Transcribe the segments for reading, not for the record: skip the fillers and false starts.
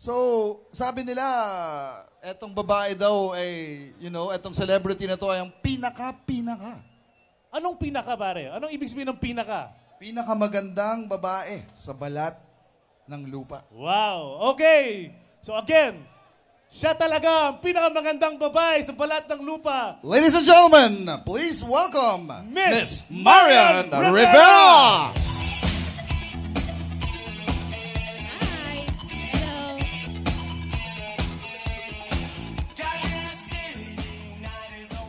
So, sabi nila, etong babae daw ay, etong celebrity na to ay ang pinaka. Anong pinaka, pare? Anong ibig sabihin ng pinaka? Pinakamagandang babae sa balat ng lupa. Wow. Okay. So again, siya talaga ang pinakamagandang babae sa balat ng lupa. Ladies and gentlemen, please welcome Miss Marian Marian Rivera!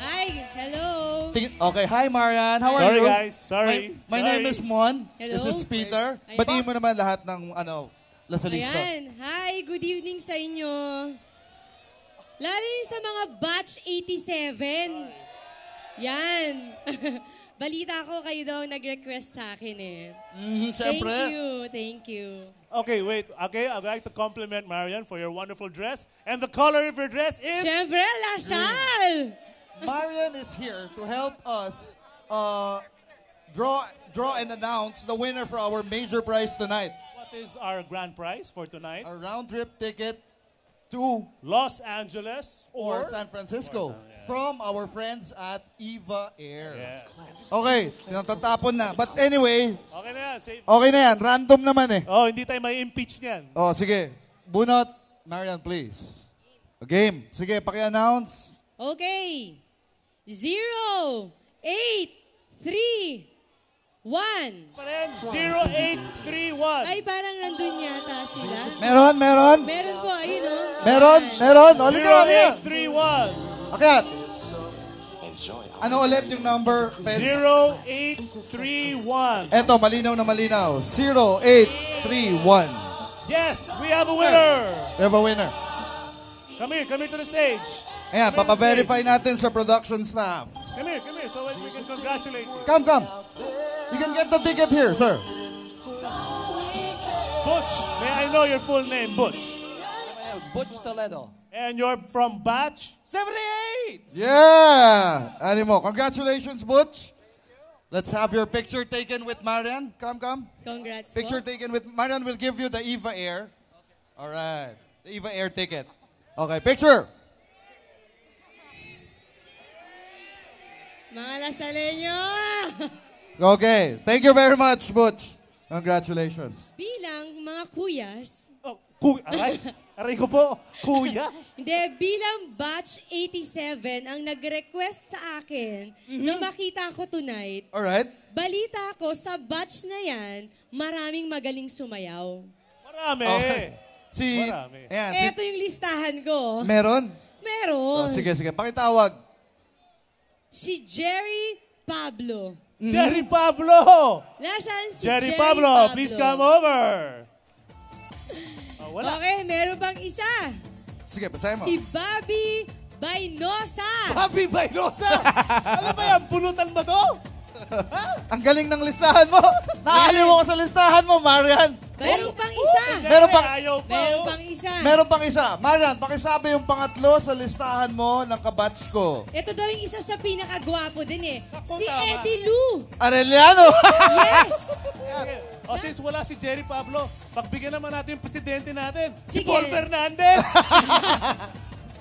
Hi. Hello. Hi. Hello. Okay, hi Marian. How are Sorry you? guys, sorry. My name is Mon. Hello. This is Peter. Ay, Batiin mo naman lahat ng Lasalista. Ayan. Hi. Good evening sa inyo. Lalo rin sa mga batch 87. Yan. Balita ko kayo daw nag-request sa akin eh. Siyempre. Thank you. Okay, wait. Okay, I'd like to compliment Marian for your wonderful dress. And the color of your dress is... Siyempre, Lasal! Marian is here to help us draw and announce the winner for our major prize tonight. What is our grand prize for tonight? A round-trip ticket to Los Angeles or or... San Francisco from our friends at Eva Air. Yes. Okay, natatapon na. But anyway, Okay na yan. Save. okay na yan. Random naman eh. Oh, hindi tayo may impeach niyan. Oh, sige. Bunot, Marian, please. Game. Sige, paki-announce. Okay. 0, 8, 3, 1. Pa rin, 0831. Ay, parang nandun yata sila. Meron. Meron po, ayun o. Meron. Olivia. 0831. Akyat. Ano ulit yung number? 0831. Eto, malinaw na malinaw. 0831. Yes, we have a winner. We have a winner. Come here to the stage. Ayan, papaverify natin sa production staff. Come here, so we can congratulate you. Come. You can get the ticket here, sir. Butch, may I know your full name, Butch? Butch Toledo. And you're from Batch? 78! Yeah! Animo, congratulations, Butch. Let's have your picture taken with Marian. Come. Congrats Picture po. taken with Marian will give you the Eva Air. All right. The Eva Air ticket. Okay, picture. Mga Lasaleño! Okay. Thank you very much, Butch. Congratulations. Bilang mga kuyas, Oh, aray ko po, kuya. hindi, bilang batch 87 ang nag-request sa akin na makita ko tonight, All right. balita ko sa batch na yan, maraming magaling sumayaw. Marami. Okay. Marami. Ayan, Eto yung listahan ko. meron? Meron. Oh, sige. Pakitawag. Si Jerry Pablo. Jerry Pablo. Nasaan si Jerry Pablo, please come over. Oh, wala. Okay, meron pang isa. Sige, basahin mo. Si Bobby Bainosa. Happy Bainosa. Alam ba yan, pulutan ba to? Ang galing ng listahan mo. Naaliw mo ko sa listahan mo, Marian. Meron pang isa. Meron pang- Ayaw pa. Meron oh. pang isa. Meron pang isa. Marian, pakisabi yung pangatlo sa listahan mo ng kabatch ko. Ito daw yung isa sa pinakagwapo din eh. Si tama. Eddie Lou. Arellano! Yes! O since wala si Jerry Pablo, pagbigyan naman natin yung presidente natin, si Sige. Paul Fernandez.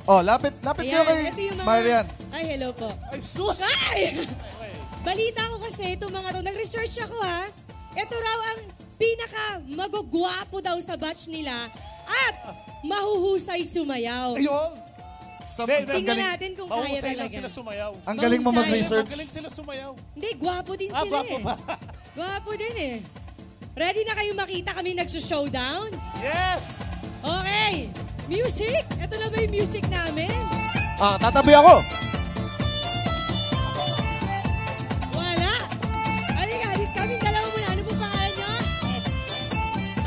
Oh, lapit kayo kay ito yung mga... Marian. Ay, hello po. Ay, sus! Ay! Balita ko kasi itong mga to. Nag-research ako ha. Ito raw ang pinaka magugwapo daw sa batch nila at mahuhusay sumayaw. Ayun! Ang Tingnan galing, natin kung kaya Mahusay lang talaga. sila sumayaw. ang galing mo Mahusay. mag-research. Magaling sila sumayaw. Hindi, gwapo din Ah, sila gwapo eh. ba? Gwapo din eh. Ready na kayong makita kami nagsushowdown? Yes! Okay! Music! Ito na ba yung music namin? Tatabi ako. Wala! Halika, kaming dalawa muna. Ano po pangalan nyo?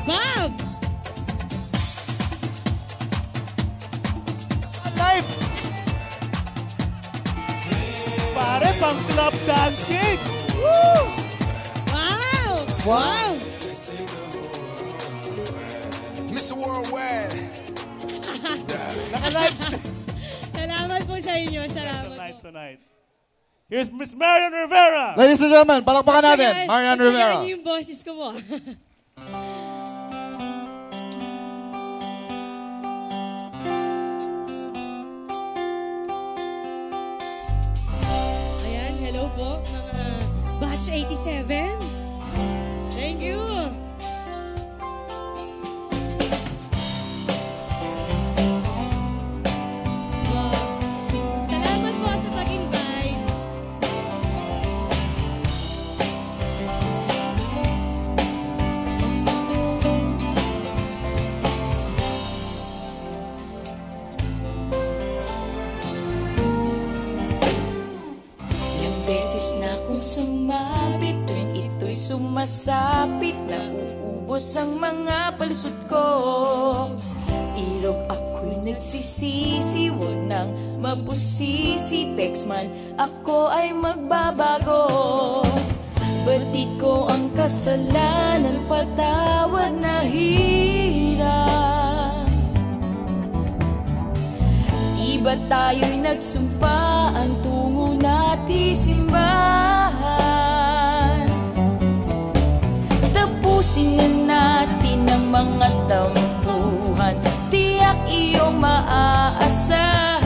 Bob! Live! Pare, pang club dancing! Woo! Wow! Wow! Mr. Worldwide. Naka-live stream. Salamat po sa inyo. Salamat Tonight, po. tonight. Here's Miss Marian Rivera. Ladies and gentlemen, palakpakan natin. Marian Rivera. Pagsagaan niyo yung boses ko po. Batch 87. Thank you. Salamat po sa pag-invite. Ilang beses na akong sumabit tuwing ito'y sumasapit. Nauubos ang mga palusot ko. Ilog ako'y nagsisisi, huwag nang mabusisi. Pexman, ako ay magbabago. Batid ko ang kasalanan, patawad na hirap. Di ba tayo'y nagsumpa ang tungo natin simbahan? Tapusin na natin ang mga tampuhan, tiyak iyong maaasahan.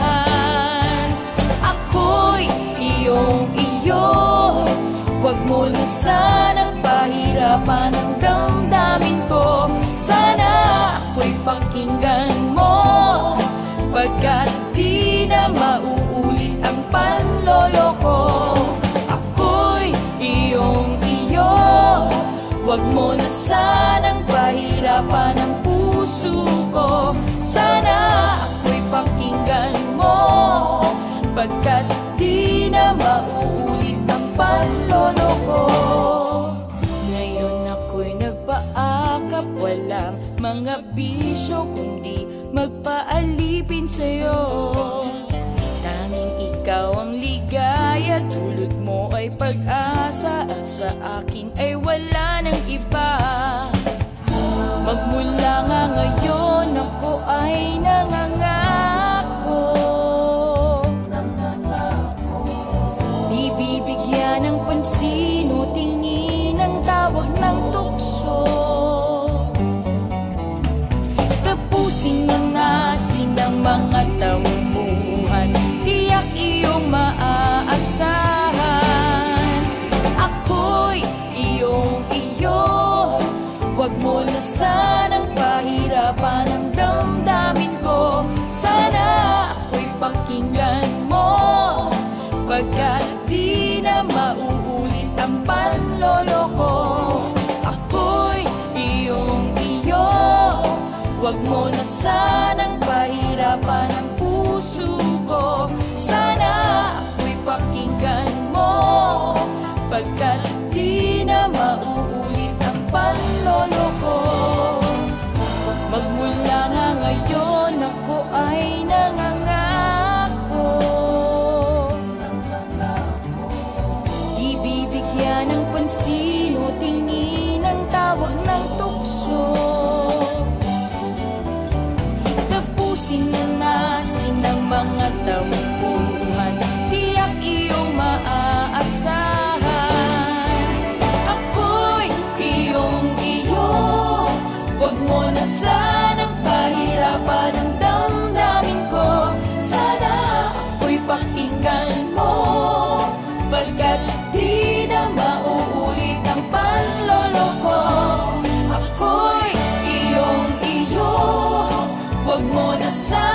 Ako'y iyong-iyo, huwag mo na sanang pahirapan ang damdamin ko. Sana ako'y pakinggan mo, pagkat di na mauulit ang panloloko. Ako'y iyong-iyo, huwag mo na sanang pahirapan ang puso ko. Sana ako'y pakinggan mo, pagkat di na mauulit ang panloloko. Ngayon ako'y nagpaakap, walang mga bisyo, kundi magpaalipin sa'yo. Tanging ikaw ang ligaya, tulad mo ay pag-asa, at sa akin ay wala nang iba. Magmula nga ngayon ako ay nangangako, di bibigyan ng pansin o tingin ang tawag ng tukso. Tapusin na natin ang mga tampuhan, tiyak iyong maaasahan. Ako'y iyong-iyo, huwag mo na sanang pahirapan ang damdamin ko. Sana ako'y pakinggan mo, pagkat di na mauulit ang panloloko. Ako'y iyong-iyo, huwag mo na sanang pahirapan ang puso ko. Sana ako'y pakinggan mo, pagkat di na mauulit ang panloloko. Magmula nga ngayon ako ay nangangako, di bibigyan ng pansin o tingin ang tawag ng tukso. Tapusin na natin ang mga tampuhan, tiyak iyong maaasahan. Ako'y iyong-iyo, huwag mo na sanang pahirapan ang damdamin ko. Sana ako'y pakinggan mo, pagkat di na mauulit ang panloloko. Ako'y iyong-iyo, huwag mo na sanang